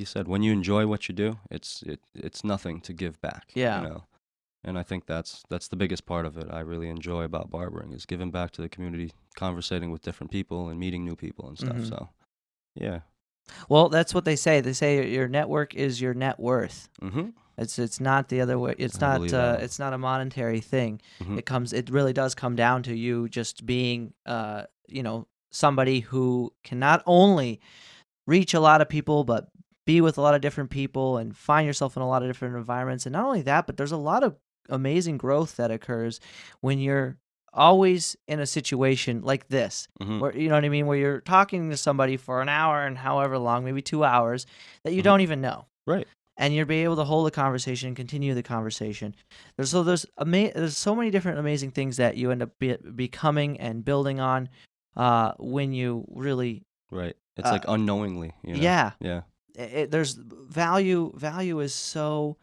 you said, when you enjoy what you do, it's nothing to give back, Yeah. And I think that's the biggest part of it. I really enjoy about barbering is giving back to the community, conversating with different people and meeting new people and stuff. Hmm. So, yeah. Well, that's what they say. They say your network is your net worth. Mm-hmm. It's not the other way. I believe that one. It's not a monetary thing. Mm-hmm. It really does come down to you just being somebody who can not only reach a lot of people, but be with a lot of different people and find yourself in a lot of different environments. And not only that, but there's a lot of amazing growth that occurs when you're always in a situation like this, Mm-hmm. where, you know what I mean, where you're talking to somebody for an hour and however long, maybe 2 hours, that you Mm-hmm. don't even know. Right. And you'll be able to hold a conversation and continue the conversation. There's so many different amazing things that you end up becoming and building on when you really Right. It's uh, like unknowingly, yeah. Yeah. There's value is so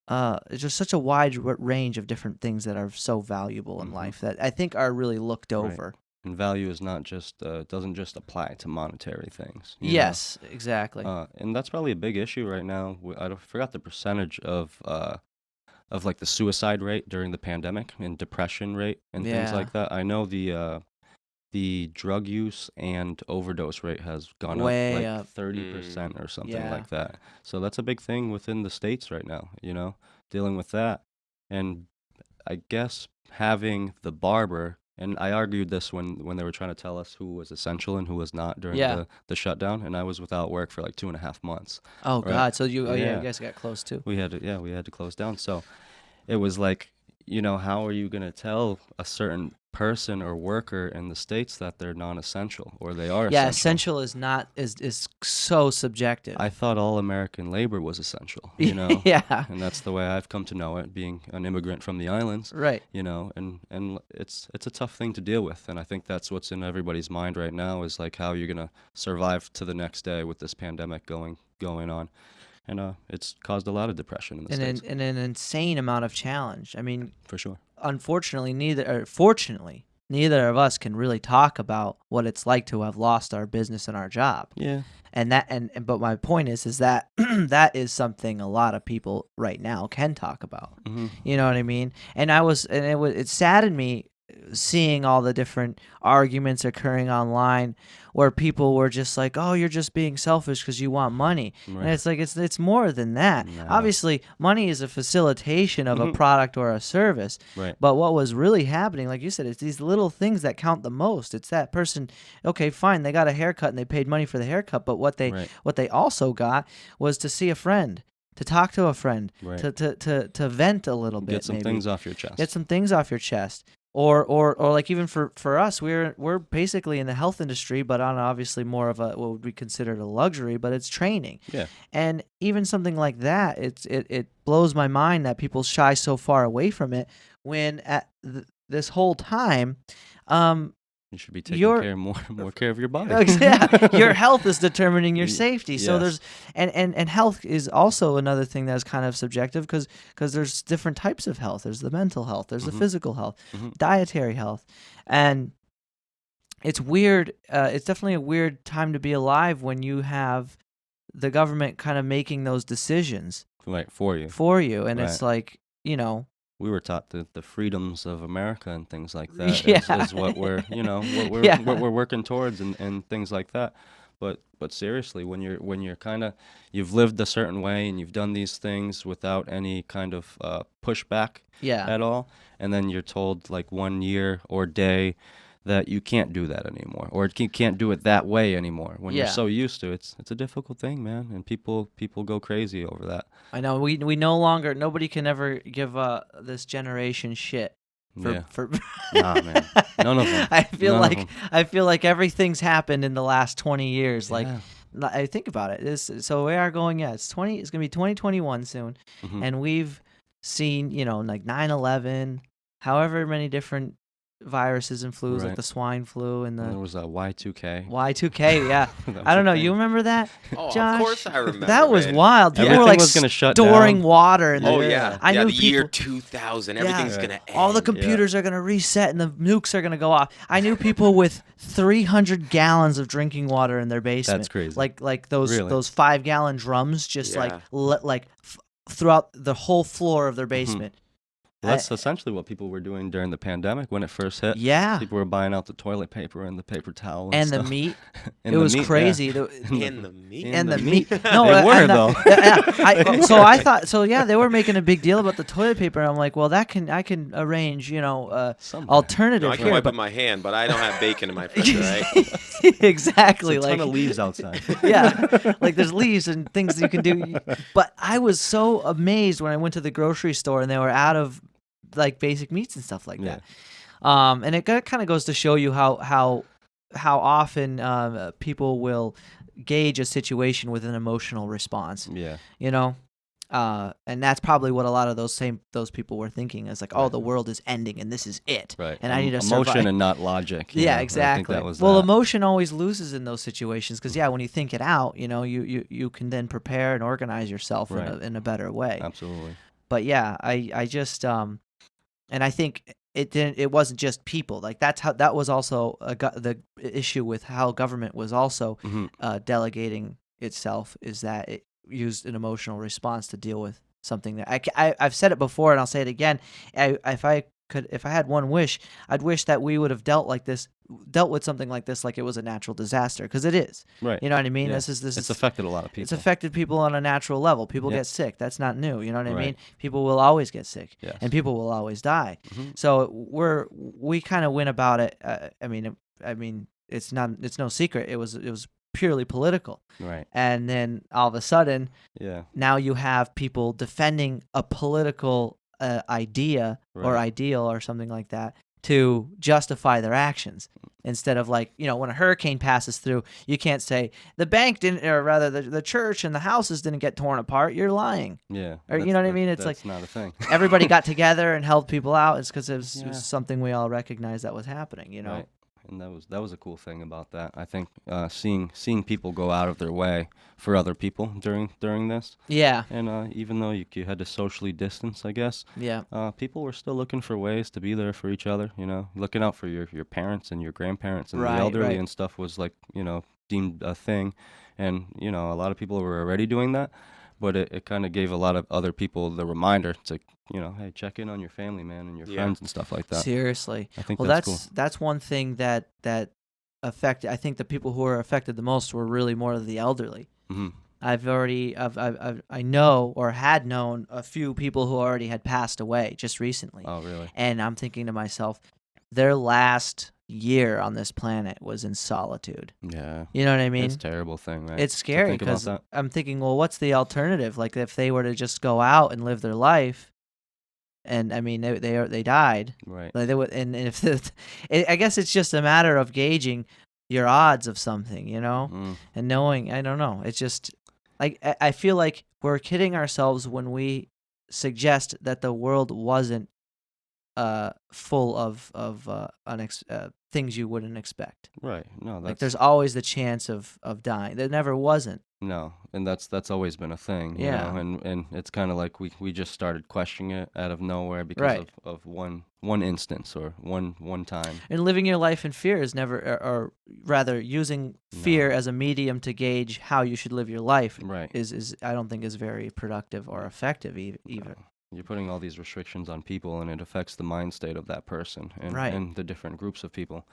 it's just such a wide range of different things that are so valuable in Mm-hmm. life that I think are really looked Right. over. And value is not just doesn't just apply to monetary things. Yes, exactly. And that's probably a big issue right now. Forgot the percentage of like the suicide rate during the pandemic and depression rate and things Yeah. like that. I know the drug use and overdose rate has gone up Way like up. 30% or something Yeah. like that. So that's a big thing within the states right now, dealing with that. And I guess having the barber, and I argued this when they were trying to tell us who was essential and who was not during Yeah. the shutdown, and I was without work for like 2.5 months. Oh Right? God. So you Yeah. guys got close too. We had to close down. So it was like, how are you going to tell a certain person or worker in the states that they're non-essential or they are Yeah, essential? essential is not is so subjective. I thought all American labor was essential, Yeah. and that's the way I've come to know it, being an immigrant from the islands, Right. and it's a tough thing to deal with, and I think that's what's in everybody's mind right now is like how you're gonna survive to the next day with this pandemic going on, and it's caused a lot of depression in the States. And an insane amount of challenge. I mean, For sure. unfortunately, fortunately, neither of us can really talk about what it's like to have lost our business and our job. Yeah. But my point is that that is something a lot of people right now can talk about. Mm-hmm. You know what I mean? And it saddened me seeing all the different arguments occurring online where people were just like, "Oh, you're just being selfish because you want money," and Right. it's like it's more than that. No. Obviously, money is a facilitation of a Mhm. product or a service, Right. but what was really happening, like you said, it's these little things that count the most. It's that person, okay, fine, they got a haircut and they paid money for the haircut, but what Right. they also got was to see a friend, to talk to a friend, Right. to vent a little bit, Get some maybe. things off your chest. Get some things off your chest. Or like even for us, we're basically in the health industry, but on obviously more of what would be considered a luxury, but it's training. Yeah. And even something like that, it blows my mind that people shy so far away from it when at this whole time, You should be taking Your- more care of your body. yeah, your health is determining your safety. So Yes. there's and health is also another thing that's kind of subjective because there's different types of health. There's the mental health, there's the Mhm. physical health, Mhm. dietary health, and it's weird. It's definitely a weird time to be alive when you have the government kind of making those decisions Right, for you. for you, and it's like, We were taught the freedoms of America and things like that Yeah. is what we're Yeah. what we're working towards and things like that. But seriously, when you're kind of you've lived a certain way and you've done these things without any kind of pushback yeah. at all, and then you're told like 1 year or day that you can't do that anymore, or you can't do it that way anymore. When you're Yeah. so used to it, it's a difficult thing, man, and people go crazy over that. I know we no longer nobody can ever give this generation shit Yeah. for Nah, man. None of 'em. I feel None of like 'em. I feel like everything's happened in the last 20 years. Like Yeah. I think about it. So we are going. Yeah, it's going to be 2021 soon, Mhm. and we've seen like 9/11, however many different viruses and flus, like Right. the swine flu and And there the was a Y2K. Y2K. Yeah, That I was a don't know. You thing. remember that, Oh, of Josh? course I remember, That was man. wild. People Yeah. were Everything like was gonna shut storing down. water in Oh there. yeah, I yeah. knew The year people. 2000, Yeah. everything's Yeah. gonna end. All the Yeah. computers are going to reset and the nukes are going to go off. I knew people with 300 gallons of drinking water in their basement. That's crazy. Like those Really? those 5-gallon drums just Yeah. throughout the whole floor of their Mhm. basement. Well, that's essentially what people were doing during the pandemic when it first hit. Yeah. People were buying out the toilet paper and the paper towel And the stuff. meat. And It the was meat, yeah. crazy. In the meat. And the meat. meat. No, They were, and though. So I thought. So yeah, they were making a big deal about the toilet paper. I'm like, well, I can arrange, Someday. alternative No, I can here. wipe But with my hand, but I don't have bacon in my fridge, right? exactly. There's a ton like of leaves outside. yeah, like there's leaves and things you can do. But I was so amazed when I went to the grocery store and they were out of like basic meats and stuff like Yeah. that. And it kind of goes to show you how often people will gauge a situation with an emotional response. Yeah. You know. And that's probably what a lot of those people were thinking is like, oh, Right. the world is ending and this is it, Right. and I need to emotion survive. and not logic. you Yeah, know? I exactly. think that was Well, that. emotion always loses in those situations because when you think it out, you can then prepare and organize yourself Right. in a better way. Absolutely. But yeah, I just and I think it wasn't just people. Like that was also the issue with how government was also Hmm. delegating itself, is that it used an emotional response to deal with something that I've said it before and I'll say it again. If I had one wish, I'd wish that we would have dealt with something like this like it was a natural disaster, because it is. Right. You know what I mean? Yeah. This It's is affected a lot of people. it's affected people on a natural level. People Yep. get sick. That's not new. You know what I mean? Right. People will always get sick, Yes. and people will always die. Mhm. So we kind of went about it. I mean, it's no secret. It was purely political. Right. And then all of a sudden, Yeah. now you have people defending a political idea or Right. ideal or something like that to justify their actions. Instead of when a hurricane passes through, you can't say the bank didn't, or rather the church and the houses didn't get torn apart. You're lying. Yeah. Or, you know what I mean? It's like- that's not a thing. Everybody got together and helped people out. It's because it was Yeah. something we all recognized that was happening. You know. Right. And that was a cool thing about that. I think seeing people go out of their way for other people during this, Yeah. and even though you had to socially distance, I guess, Yeah. people were still looking for ways to be there for each other. Looking out for your parents and your grandparents and Right, the elderly right. and stuff was like deemed a thing, and a lot of people were already doing that, but it kind of gave a lot of other people the reminder to hey, check in on your family, man, and your Yeah. friends and stuff like that. Seriously. I think Well, that's cool. that's one thing that affected. I think the people who were affected the most were really more of the elderly. Hmm. I know or had known a few people who already had passed away just recently, Oh, really? and I'm thinking to myself, their last year on this planet was in solitude. Yeah. You know what I mean? It's a terrible thing, right? It's to scary think about because that. I'm thinking, well, what's the alternative? Like if they were to just go out and live their life, and I mean they died. Right. Like they would, and if I guess it's just a matter of gauging your odds of something, Mm. and knowing. I don't know. It's just like I feel like we're kidding ourselves when we suggest that the world wasn't full of things you wouldn't expect. Right. No, Like that's there's always the chance of dying. There never wasn't. no, and that's always been a thing, Yeah. and it's kind of like we just started questioning it out of nowhere because Right. of one instance or one time. And living your life in fear is never, or rather, using fear No. as a medium to gauge how you should live your life Right. is I don't think is very productive or effective either. You're putting all these restrictions on people, and it affects the mind state of that person and, Right. and the different groups of people.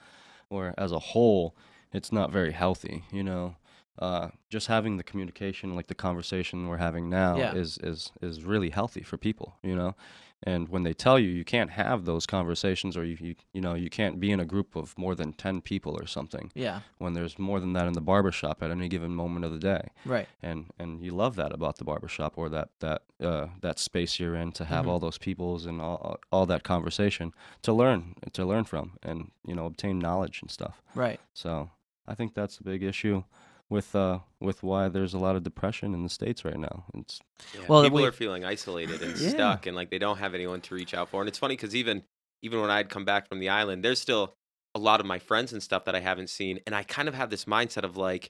Or as a whole, it's not very healthy. Just having the communication, like the conversation we're having now, Yeah. is really healthy for people. And when they tell you you can't have those conversations, or you can't be in a group of more than 10 people or something, Yeah, when there's more than that in the barbershop at any given moment of the day. right. And you love that about the barbershop, or that space you're in, to have Mhm. all those peoples and all that conversation to learn from, and obtain knowledge and stuff. Right. So I think that's a big issue with why there's a lot of depression in the States right now. It's Yeah, Well, people we- are feeling isolated and Yeah. stuck, and like they don't have anyone to reach out for. And it's funny because even even when I'd come back from the island, there's still a lot of my friends and stuff that I haven't seen, and I kind of have this mindset of like,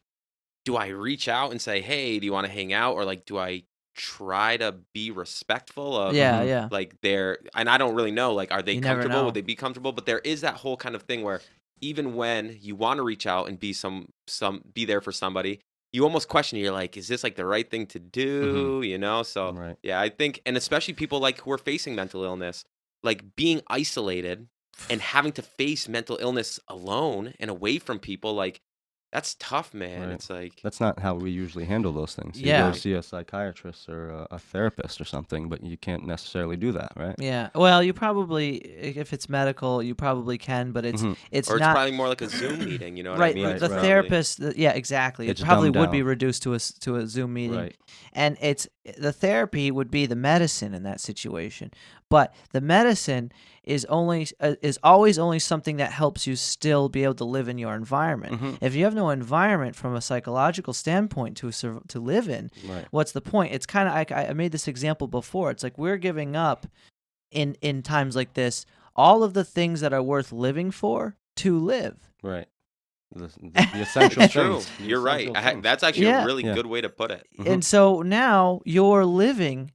do I reach out and say, "Hey, do you want to hang out?" Or like, do I try to be respectful of Yeah, Mhm. yeah. like their? And I don't really know. Like, are they You never comfortable? Would know. they be comfortable? But there is that whole kind of thing where even when you want to reach out and be be there for somebody, you almost question. You're like, is this like the right thing to Mhm. do? You know? So Right. yeah, I think, and especially people like who are facing mental illness, like being isolated and having to face mental illness alone and away from people, like that's tough, man. Right. It's like, That's not how we usually handle those things. You go Yeah. right. see a psychiatrist or a therapist or something, but you can't necessarily do that, right? Yeah. Well, you probably, if it's medical, you probably can, but Mhm. it's Or it's not probably more like a Zoom meeting, you know what I right. mean? The, Right, It's the right. probably therapist, yeah, exactly. It It's probably dumbed would be down. reduced to a Zoom meeting, Right. and it's the therapy would be the medicine in that situation. But the medicine is always only something that helps you still be able to live in your environment. Mhm. If you have no environment from a psychological standpoint to live in, Right. what's the point? It's kind of I made this example before. It's like we're giving up in times like this all of the things that are worth living for to live. Right. The essential true. things. The You're right. essential things. That's actually a Yeah. really Yeah. good way to put it. Mhm. And so now you're living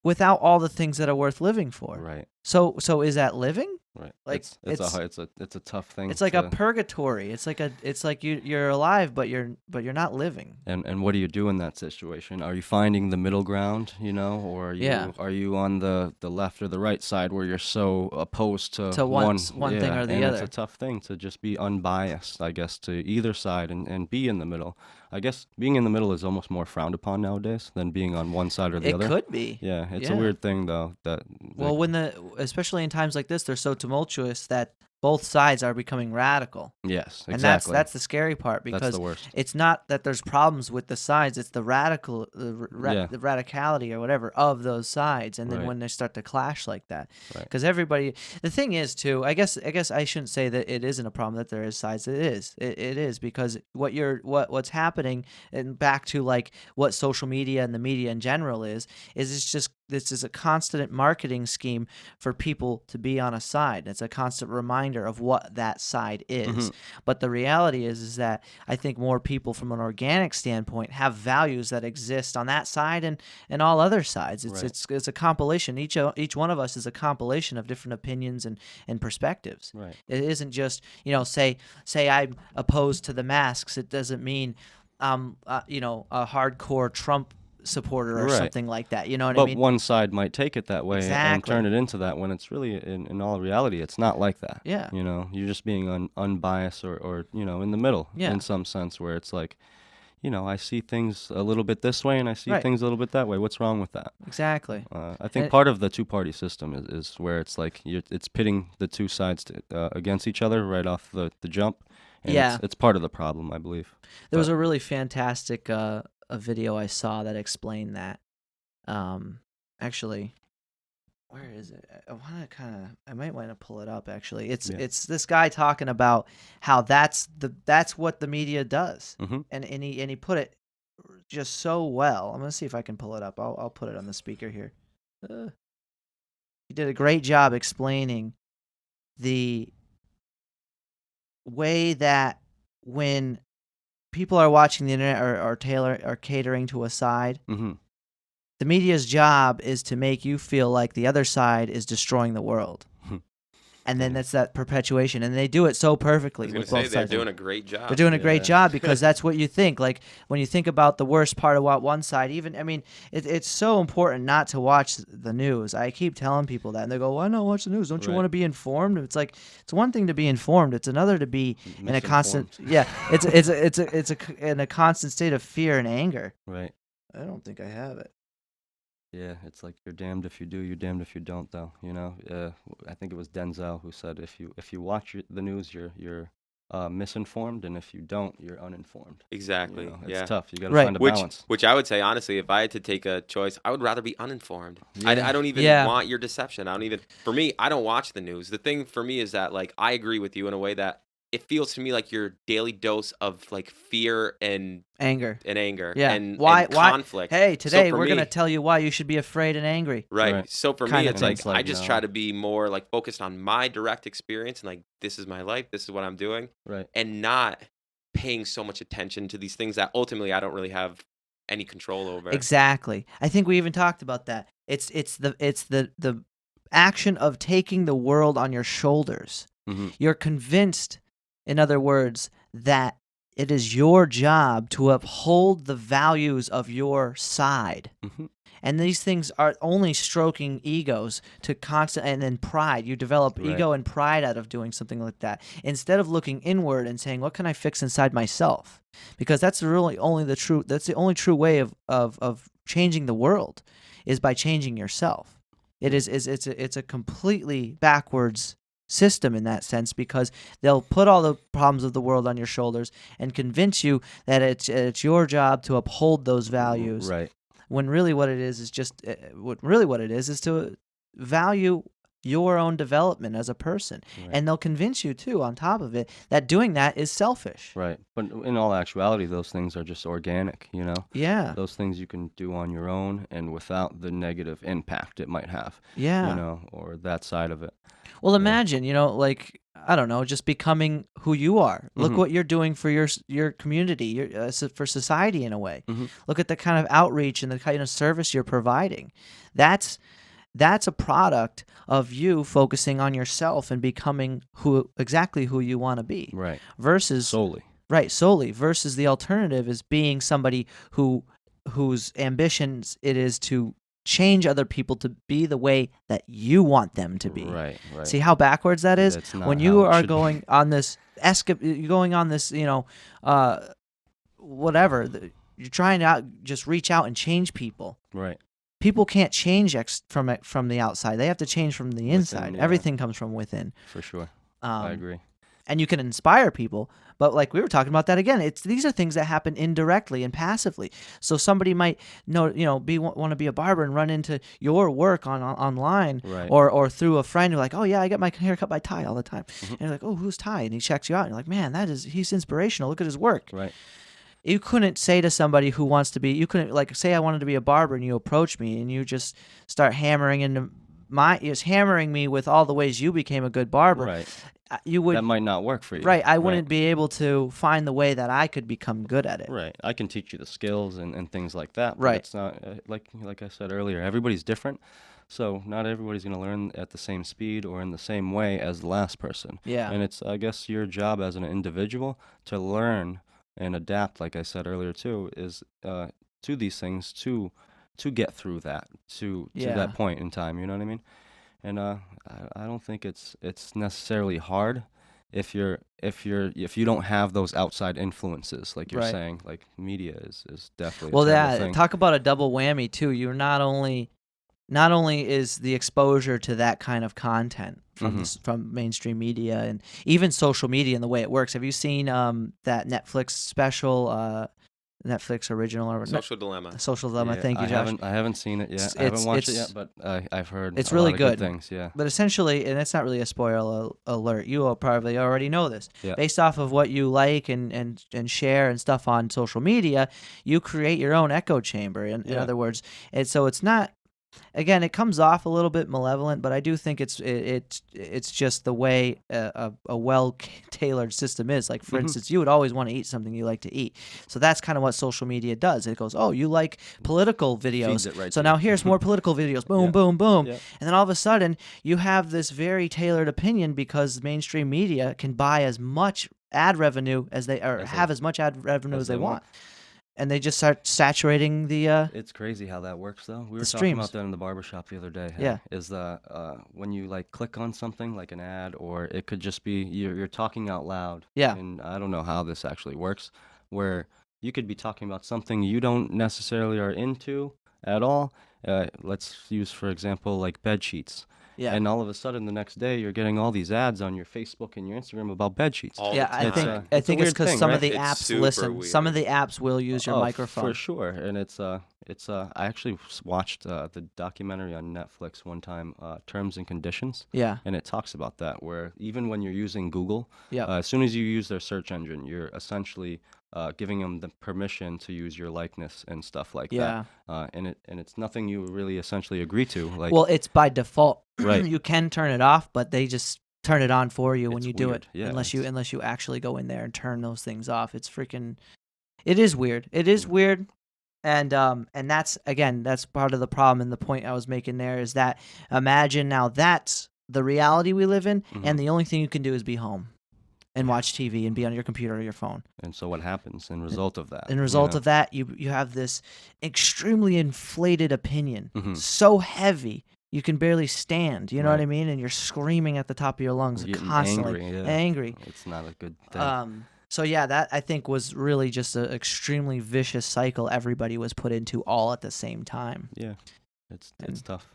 without all the things that are worth living for. Right. So is that living? Right. Like, It's a tough thing. It's like a to, purgatory. It's like you're alive, but you're not living. and what do you do in that situation? Are you finding the middle ground, or Yeah. are you on the left or the right side where you're so opposed to To one thing yeah, or the and other. it's a tough thing to just be unbiased, I guess, to either side and be in the middle. I guess being in the middle is almost more frowned upon nowadays than being on one side or the It other. could be. Yeah, it's a Yeah. weird thing though that Well, especially in times like this, they're so tumultuous that both sides are becoming radical. yes, And exactly. that's the scary part That's because the worst. it's not that there's problems with the sides, it's the Yeah. the radicality or whatever of those sides, and then Right. when they start to clash like that, Right. because everybody, the thing is too, I guess I shouldn't say that it isn't a problem that there is sides. It is because what's happening, and back to like what social media and the media in general is it's just this is a constant marketing scheme for people to be on a side. It's a constant reminder of what that side is. Mhm. But the reality is that I think more people from an organic standpoint have values that exist on that side and all other sides. It's Right. it's a compilation. Each one of us is a compilation of different opinions and perspectives. Right. It isn't just, say I'm opposed to the masks. It doesn't mean a hardcore Trump supporter or Right. something like that. You know what But I mean? one side might take it that way and Exactly. turn it into that when it's really, in all reality, it's not like that. Yeah. You're just being unbiased or in the middle Yeah. in some sense where it's like, I see things a little bit this way and I see Right. things a little bit that way. What's wrong with that? Exactly. I think And- part of the two-party system is where it's like it's pitting the two sides against each other right off the jump. And Yeah. it's part of the problem, I believe. There was But- a really fantastic a video I saw that explained that. Actually, where is it? I might want to pull it up. Actually, it's Yeah. it's this guy talking about how that's what the media does, Mhm. and he put it just so well. I'm gonna see if I can pull it up. I'll put it on the speaker here. He did a great job explaining the way that when people are watching the internet or catering to a side, Mhm. the media's job is to make you feel like the other side is destroying the world. And then Yeah. that's that perpetuation. And they do it so I perfectly was going with to say both they're sides. doing a great job. They're doing a great Yeah. job because that's what you think. Like when you think about the worst part of what one side, it's so important not to watch the news. I keep telling people that, and they go, "Why not watch the news? Don't you Right. want to be informed?" It's like it's one thing to be informed; it's another to be in a constant, Misinformed. in a constant state of fear and anger. Right. I don't think I have it. Yeah, it's like you're damned if you do, you're damned if you don't, though. I think it was Denzel who said if you watch the news, you're misinformed, and if you don't, you're uninformed. Exactly. It's Yeah. tough. You got to Right. find a Which, balance. which I would say, honestly, if I had to take a choice, I would rather be uninformed. I Yeah. don't even Yeah. want your deception. For me, I don't watch the news. The thing for me is that, like, I agree with you in a way that it feels to me like your daily dose of like fear Anger. and anger Yeah. and Why? conflict. Hey, So today for we're gonna me, tall you why you should be afraid and angry. right. Right. So for me, Kinda it's thing. like It's I like, just no. try to be more like focused on my direct experience and like this is my life, this is what I'm doing, Right. and not paying so much attention to these things that ultimately I don't really have any control over. Exactly. I think we even talked about that. It's the action of taking the world on your shoulders. Mm-hmm. You're convinced, in other words, that it is your job to uphold the values of your side. Mm-hmm. And these things are only stroking egos to constant, and then pride. You develop Right. ego and pride out of doing something like that, instead of looking inward and saying, "What can I fix inside myself?" Because that's really only the true. That's the only true way of changing the world, is by changing yourself. It's a completely backwards system in that sense, because they'll put all the problems of the world on your shoulders and convince you that it's your job to uphold those values, Right. when really what it is just what it is to value your own development as a person. Right. And they'll convince you too, on top of it, that doing that is selfish. But in all actuality, those things are just organic, you know? Yeah. Those things you can do on your own and without the negative impact it might have, Yeah. you know, or that side of it. Well, Yeah. imagine, like, I don't know, just becoming who you are. Look Mhm. what you're doing for your community, for society in a way. Mhm. Look at the kind of outreach and the kind of service you're providing. That's a product of you focusing on yourself and becoming exactly who you want to be. Right. Versus Solely. Right, solely, versus the alternative is being somebody whose ambitions it is to change other people to be the way that you want them to be. Right. See how backwards that is? That's not When how you it are should be. going on this you're going on this, whatever, you're trying to just reach out and change people. Right. People can't change from the outside. They have to change from the inside. yeah. Everything comes from within. For sure. I agree. And you can inspire people, but like we were talking about that again, these are things that happen indirectly and passively. So somebody might want to be a barber and run into your work online, Right. or through a friend who's like, "Oh yeah, I get my hair cut by Ty all the time," Mhm. and you're like, "Oh, who's Ty?" And he checks you out, and you're like, "Man, he's inspirational. Look at his work." Right. You couldn't say to somebody who wants to be, you couldn't, like, say I wanted to be a barber and you approach me and you just start hammering me with all the ways you became a good barber. Right. You would That might not work for you. Right, I wouldn't be able to find the way that I could become good at it. Right. I can teach you the skills and things like that. But Right. It's not like I said earlier. Everybody's different, so not everybody's going to learn at the same speed or in the same way as the last person. Yeah. And it's, I guess, your job as an individual to learn and adapt. Like I said earlier too, is to these things to get through that to Yeah. that point in time. You know what I mean? And I don't think it's necessarily hard if you don't have those outside influences, like you're Right. saying. Like media is definitely Well, a terrible yeah, thing. talk about a double whammy too. You're not only is the exposure to that kind of content from Mhm. from mainstream media and even social media and the way it works. Have you seen that Netflix special, Netflix original or Social Dilemma. Social Dilemma? Yeah, Thank you, Josh. I haven't seen it yet. It's- I haven't watched it it's- yet, but I've heard it's a really lot of good. things. Yeah. But essentially, and it's not really a spoiler alert, you will probably already know this. Yeah. Based off of what you like and share and stuff on social media, you create your own echo chamber. In Yeah. other words, so it's not. Again, it comes off a little bit malevolent, but I do think it's just the way a well-tailored system is. Like, for Mhm. instance, you would always want to eat something you like to eat. So that's kind of what social media does. It goes, oh, you like political videos. Feeds it right So to now you. here's more political videos. Boom, Yeah. boom, boom. Yeah. And then all of a sudden, you have this very tailored opinion because mainstream media can buy as much ad revenue as they have as much ad revenue as they want. And they just start saturating the It's crazy how that works, though. We were talking streams. about that in the barbershop the other day. Yeah. Is when you like click on something like an ad, or it could just be you're talking out loud. Yeah. And I don't know how this actually works, where you could be talking about something you don't necessarily are into at all. Let's use, for example, like bed sheets. Yeah. And all of a sudden, the next day, you're getting all these ads on your Facebook and your Instagram about bed sheets. All Yeah, the I time. think it's a it's weird because thing, some right? of the It's apps super listen. Some of weird. the apps will use your Oh, microphone. for sure, and it's I actually watched the documentary on Netflix one time, Terms and Conditions, Yeah. and it talks about that, where even when you're using Google, Yep. as soon as you use their search engine, you're essentially giving them the permission to use your likeness and stuff like that. Yeah. And it's nothing you really essentially agree to. Like, Well, it's by default. Right. You can turn it off, but they just turn it on for you when It's you do weird. it. Yeah, unless you it's- unless you actually go in there and turn those things off. It's freaking. It is weird. It is weird. And that's again, that's part of the problem, and the point I was making there is that imagine now that's the reality we live in, Mhm. and the only thing you can do is be home and Yeah. watch TV and be on your computer or your phone. and so what happens in result of that? In result of that, you have this extremely inflated opinion, Mhm. so heavy you can barely stand. You know what Right. I mean? And you're screaming at the top of your lungs You're getting constantly, angry, yeah. angry. It's not a good thing. So yeah, that I think was really just an extremely vicious cycle everybody was put into all at the same time. Yeah, it's And- tough,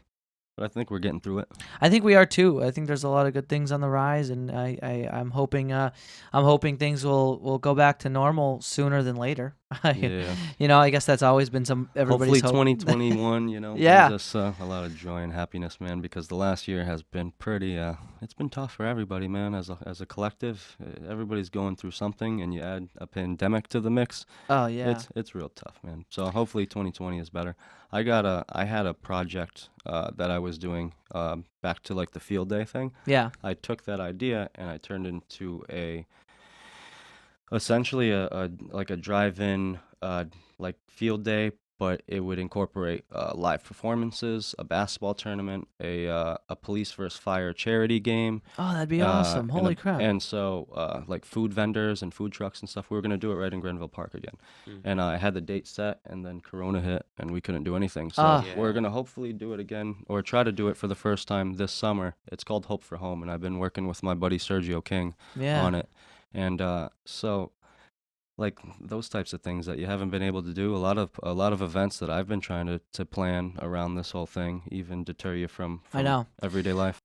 but I think we're getting through it. I think we are too. I think there's a lot of good things on the rise, and I'm hoping things will go back to normal sooner than later. Yeah. You know, I guess that's always been everybody's Hopefully, hope. 2021, Yeah. brings us a lot of joy and happiness, man. Because the last year has been pretty. It's been tough for everybody, man. As a collective, everybody's going through something, and you add a pandemic to the mix. Oh yeah. It's real tough, man. So hopefully 2020 is better. I had a project that I was doing back to like the field day thing. Yeah. I took that idea and I turned into essentially a like a drive-in like field day, but it would incorporate live performances, a basketball tournament, a police versus fire charity game. Oh, that'd be awesome. Holy crap. And so, like food vendors and food trucks and stuff, we were going to do it right in Grenville Park again. Mm. And I had the date set, and then Corona hit, and we couldn't do anything. So Ah. we're Yeah. going to hopefully do it again, or try to do it for the first time this summer. It's called Hope for Home, and I've been working with my buddy Sergio King Yeah. on it. And so, like those types of things that you haven't been able to do, a lot of events that I've been trying to plan around this whole thing even deter you from I know. everyday life.